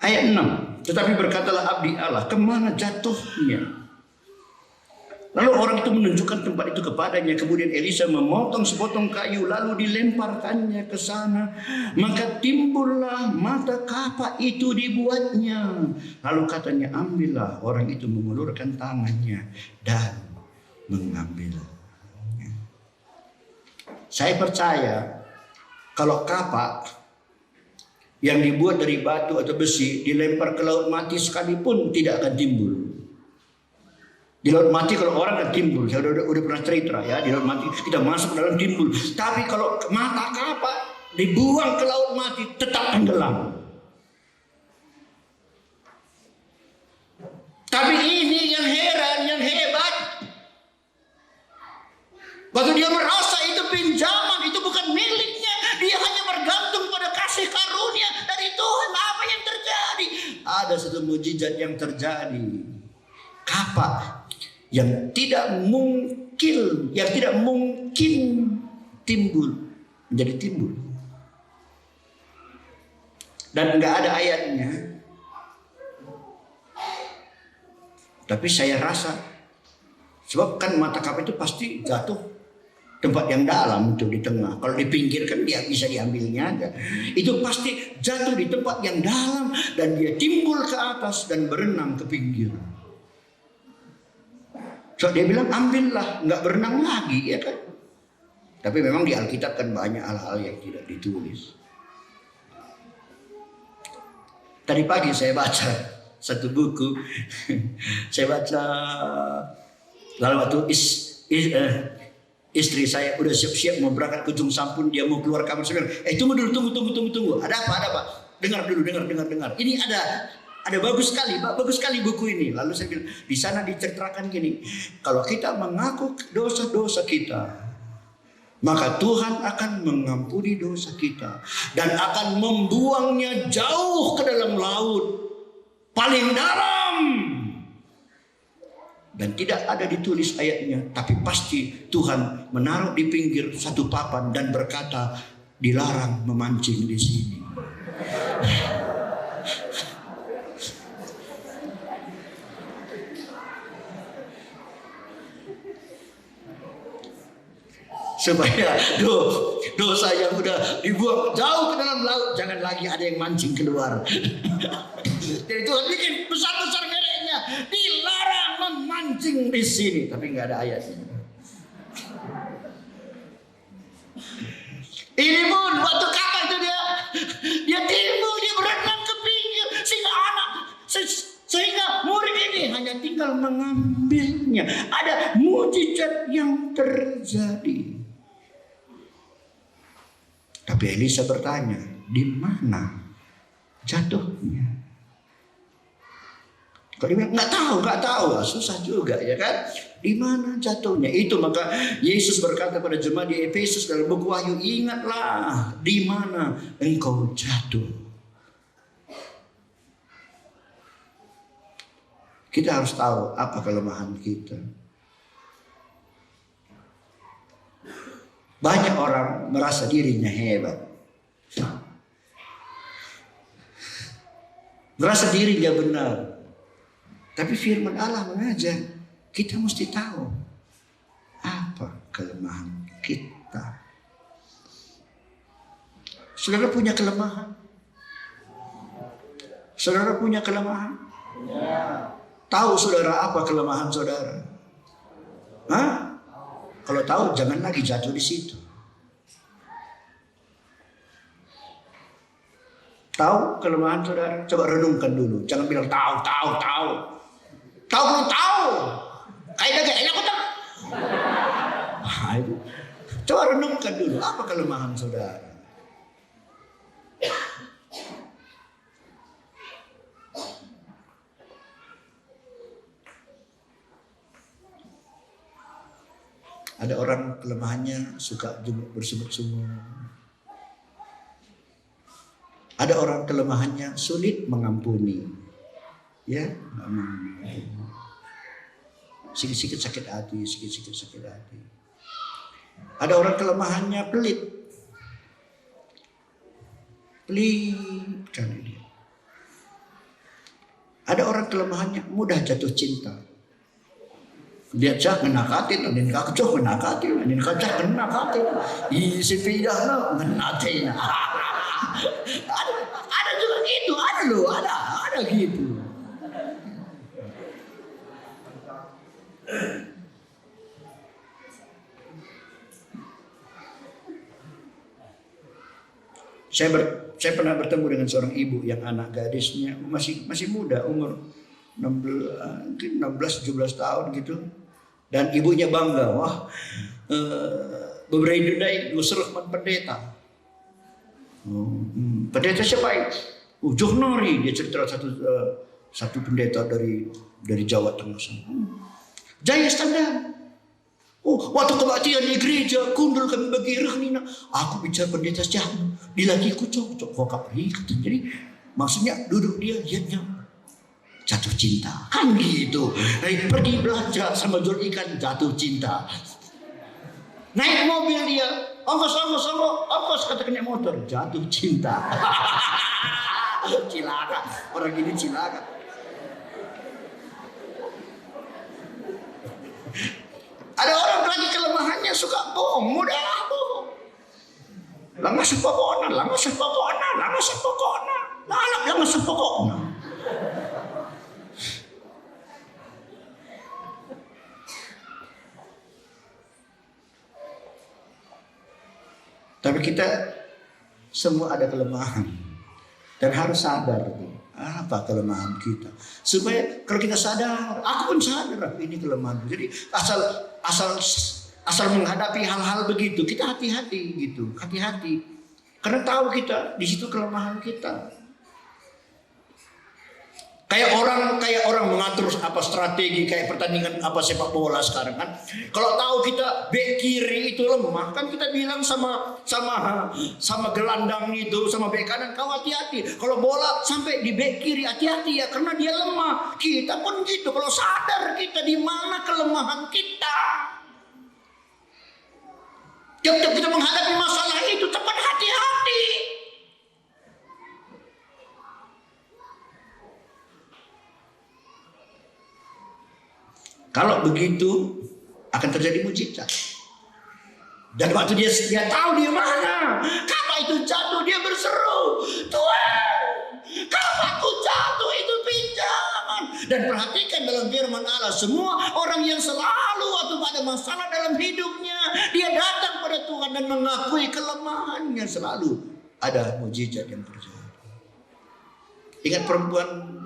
Ayat 6. Tetapi berkatalah abdi Allah, kemana jatuhnya? Lalu orang itu menunjukkan tempat itu kepadanya. Kemudian Elisa memotong sepotong kayu lalu dilemparkannya ke sana. Maka timbullah mata kapak itu dibuatnya. Lalu katanya, ambillah. Orang itu mengulurkan tangannya dan mengambil. Saya percaya kalau kapak yang dibuat dari batu atau besi dilempar ke laut mati sekalipun tidak akan timbul. Di laut mati kalau orang kan timbul, saya udah pernah cerita ya, di laut mati kita masuk ke dalam timbul. Tapi kalau mata kapak dibuang ke laut mati tetap tenggelam. Tapi ini yang heran, yang hebat. Waktu dia merasa itu pinjaman, itu bukan miliknya, dia hanya bergantung pada kasih karunia dari Tuhan. Apa yang terjadi? Ada satu mujizat yang terjadi. Kapak yang tidak mungkin timbul menjadi timbul. Dan enggak ada ayatnya. Tapi saya rasa, sebab kan mata kapak itu pasti jatuh tempat yang dalam itu di tengah. Kalau di pinggir kan dia bisa diambilnya aja. Itu pasti jatuh di tempat yang dalam dan dia timbul ke atas dan berenang ke pinggir. So dia bilang ambillah, nggak berenang lagi, ya kan? Tapi memang di Alkitab kan banyak hal-hal yang tidak ditulis. Tadi pagi saya baca satu buku, saya baca lalu waktu istri saya udah siap-siap mau berangkat ke ujung sampun, dia mau keluar kamar, saya bilang, tunggu. Ada apa? Dengar dulu. Ini ada bagus sekali buku ini. Lalu saya bilang, di sana diceritakan gini, kalau kita mengaku dosa-dosa kita, maka Tuhan akan mengampuni dosa kita dan akan membuangnya jauh ke dalam laut paling dalam. Dan tidak ada ditulis ayatnya, tapi pasti Tuhan menaruh di pinggir satu papan dan berkata, dilarang memancing di sini. Supaya dosa yang udah dibuang jauh ke dalam laut jangan lagi ada yang mancing keluar. Jadi Tuhan bikin besar-besar mereknya, dilarang memancing di sini, tapi nggak ada ayatnya. Ini pun waktu kapan itu dia timbul, dia berenang ke pinggir sehingga murid ini hanya tinggal mengambilnya. Ada mujizat yang terjadi. Tapi Elisa bertanya, di mana jatuhnya? Kalau dia bilang, nggak tahu, susah juga ya kan? Di mana jatuhnya? Itu maka Yesus berkata pada jemaat di Efesus dalam buku Wahyu, ingatlah di mana engkau jatuh. Kita harus tahu apa kelemahan kita. Banyak orang merasa dirinya hebat, merasa dirinya benar. Tapi firman Allah mengajar kita mesti tahu apa kelemahan kita. Saudara punya kelemahan? Saudara punya kelemahan? Tahu saudara apa kelemahan saudara? Hah? Kalau tahu jangan lagi jatuh di situ. Tahu kelemahan saudara? Coba renungkan dulu. Jangan bilang tahu. Tahu belum tahu. Kayak gak enak betul. Itu. Coba renungkan dulu apa kelemahan saudara. Ada orang kelemahannya suka bersungut-sungut. Ada orang kelemahannya sulit mengampuni. Ya, sikit-sikit sakit hati, sikit-sikit sakit hati. Ada orang kelemahannya pelit. Pelit kali dia. Ada orang kelemahannya mudah jatuh cinta. Dia cah ngenakatin, anin kakcoh ngenakatin, anin kacah ngenakatin. Isi pidahna ngenatin. Ada juga gitu, ada gitu. Saya pernah bertemu dengan seorang ibu yang anak gadisnya masih muda, umur 16-17 tahun gitu. Dan ibunya bangga, wah beberapa Indonesia ngusruh pendeta. Pendeta siapa? Ujuh Nori, dia cerita satu pendeta dari Jawa Tengah sana. Jaya standar. Waktu kebaktian di gereja, kundul kami bagi rehnina. Aku bicara pendeta jahat, di lakiku cocok vokap katanya. Jadi maksudnya duduk dia lihatnya jatuh cinta, kan gitu. Pergi belanja sama jual ikan, jatuh cinta. Naik mobil dia, ongkos kata kena motor, jatuh cinta. Cilaka, orang gini cilaka. Ada orang lagi kelemahannya suka bohong, mudah bohong. Lama sepokona. Tapi kita semua ada kelemahan dan harus sadar apa kelemahan kita. Supaya kalau kita sadar, aku pun sadar ini kelemahan. Jadi asal menghadapi hal-hal begitu, kita hati-hati gitu, hati-hati. Karena tahu kita di situ kelemahan kita. Kayak orang mengatur apa strategi kayak pertandingan apa sepak bola sekarang kan. Kalau tahu kita bek kiri itu lemah kan kita bilang sama gelandang itu sama bek kanan kau hati-hati. Kalau bola sampai di bek kiri hati-hati ya karena dia lemah. Kita pun gitu kalau sadar kita di mana kelemahan kita. Tiap-tiap kita menghadapi masalah itu cepat hati-hati. Kalau begitu akan terjadi mujizat. Dan waktu dia tahu dia mana, kapal itu jatuh dia berseru, Tuhan, kapalku jatuh itu pinjaman. Dan perhatikan dalam firman Allah, semua orang yang selalu waktu ada masalah dalam hidupnya, dia datang pada Tuhan dan mengakui kelemahannya, selalu ada mujizat yang terjadi. Ingat perempuan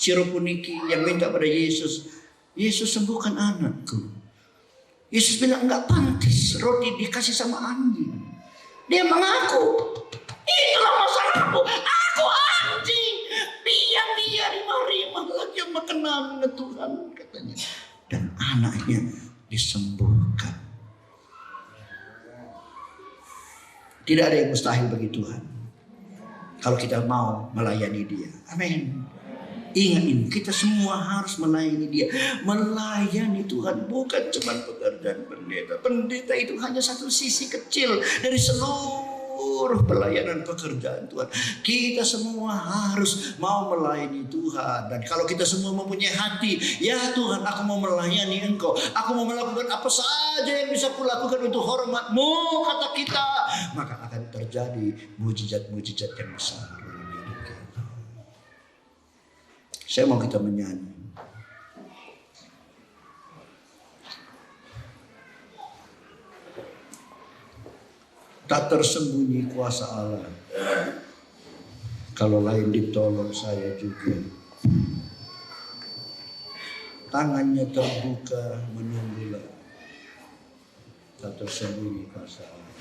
Siropuniki yang minta pada Yesus, Yesus sembuhkan anakku. Yesus bilang enggak pantas roti dikasih sama anjing. Dia mengaku, itulah masalahku. Aku anjing. Dia rimah-rimah lagi yang makan Tuhan katanya. Dan anaknya disembuhkan. Tidak ada yang mustahil bagi Tuhan. Kalau kita mau melayani Dia. Amin. Ingat ini, kita semua harus melayani Dia. Melayani Tuhan bukan cuma pekerjaan pendeta. Pendeta itu hanya satu sisi kecil dari seluruh seluruh pelayanan pekerjaan Tuhan. Kita semua harus mau melayani Tuhan. Dan kalau kita semua mempunyai hati, ya Tuhan, aku mau melayani Engkau, aku mau melakukan apa saja yang bisa kulakukan untuk hormat-Mu, kata kita, maka akan terjadi mujizat-mujizat yang besar dalam hidup kita. Saya mau kita menyanyi. Tak tersembunyi kuasa Allah. Kalau lain ditolong, saya juga. Tangannya terbuka menunggulah. Tak tersembunyi kuasa Allah.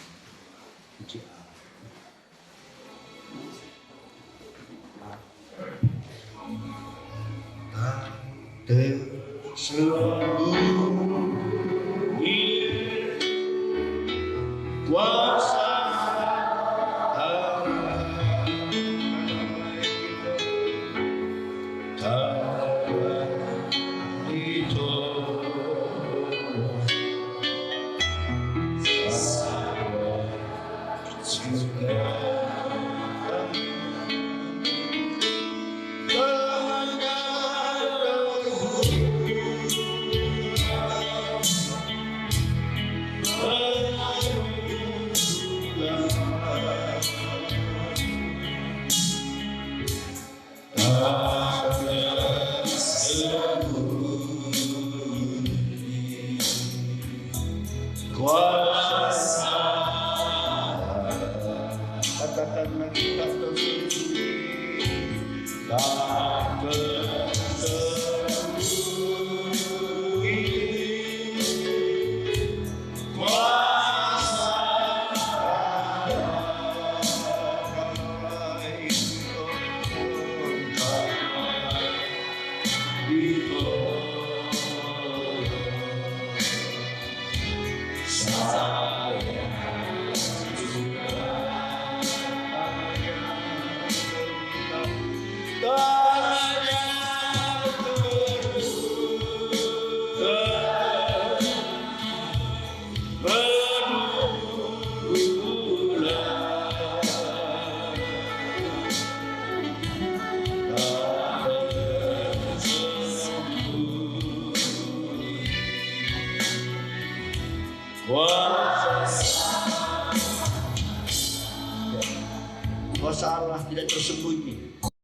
Puji Allah. Tak tersembunyi kuasa kuasa Allah tidak tersembunyi.